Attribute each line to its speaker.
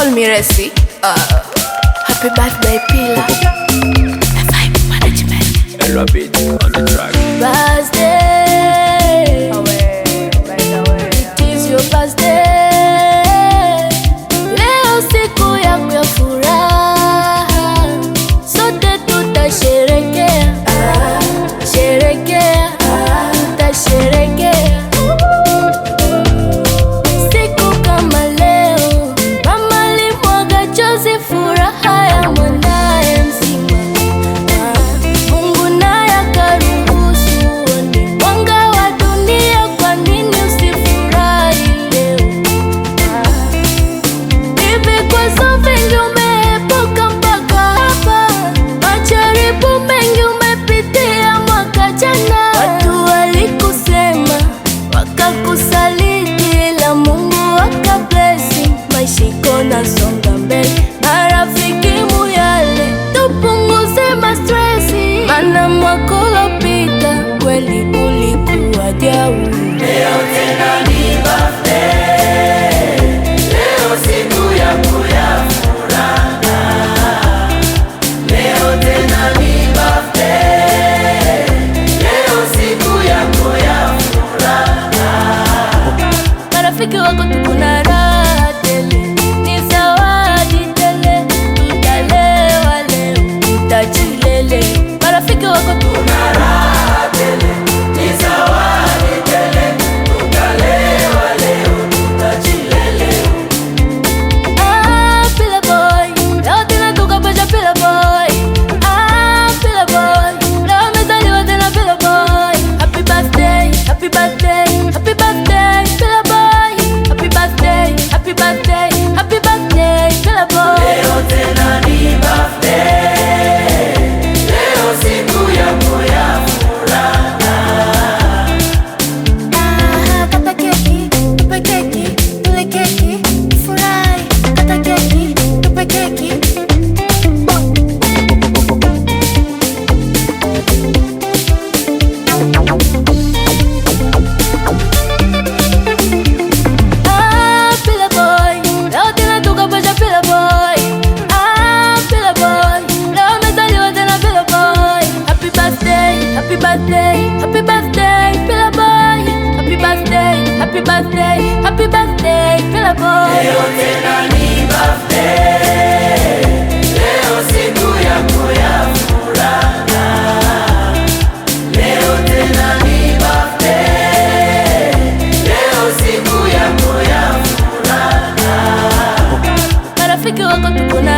Speaker 1: Call me Resi. Happy birthday, Pila. Vibe management.
Speaker 2: El Rapid on the track.
Speaker 1: Birthday. It is your birthday. Leo siku yako ya furaha. Sote tutasherekea. Sherekea. Tutasherekea. Siku kama leo, mama alimwaga chozi furaha ya mwanae mzima. Mungu naye akaruhusu uone mwanga wa dunia, kwa nini usifurahi leo? Hivi kwa vingi umeepuka mpaka hapa, majaribu mengi umepitia mwaka jana. Watu walikusema wakakusaliti, ila Mungu akablesi, maisha iko nasonga mbele. Marafiki muyale, tupunguze mastresi, mana mwaka uliopita kweli ulikuwa jau.
Speaker 3: Leo tena ni birthday, leo siku yako ya furaha. Leo tena ni birthday, leo siku yako ya furaha.
Speaker 1: Marafiki wako tuko na raha tele, ni zawadi tele, tutalewa leo, tutachilele. Marafiki wako tuko na
Speaker 3: Raha tele, ni zawadi tele, tutalewa leo, tutachilele.
Speaker 1: Pila boy, leo tena tukapata Pila boy. Pila boy, leo amezaliwa tena Pila boy. Happy birthday, happy birthday, happy birthday Pila boy. Happy birthday, happy birthday, happy birthday Pila boy.
Speaker 3: Leo tena ni birthday, leo siku yako ya furaha.
Speaker 1: Kata keki, tupe keki, tule keki, furahi. Kata keki, tupe keki. Pila boy, leo tena tukapata Pila boy. Pila boy, leo amezaliwa tena Pila boy. Happy birthday, happy birthday, happy birthday Pila boy. Happy birthday, happy birthday, happy birthday Pila boy.
Speaker 3: Leo tena ni birthday, leo siku yako ya furaha. Leo tena ni birthday, leo siku yako ya furaha.
Speaker 1: Marafiki wako tuko na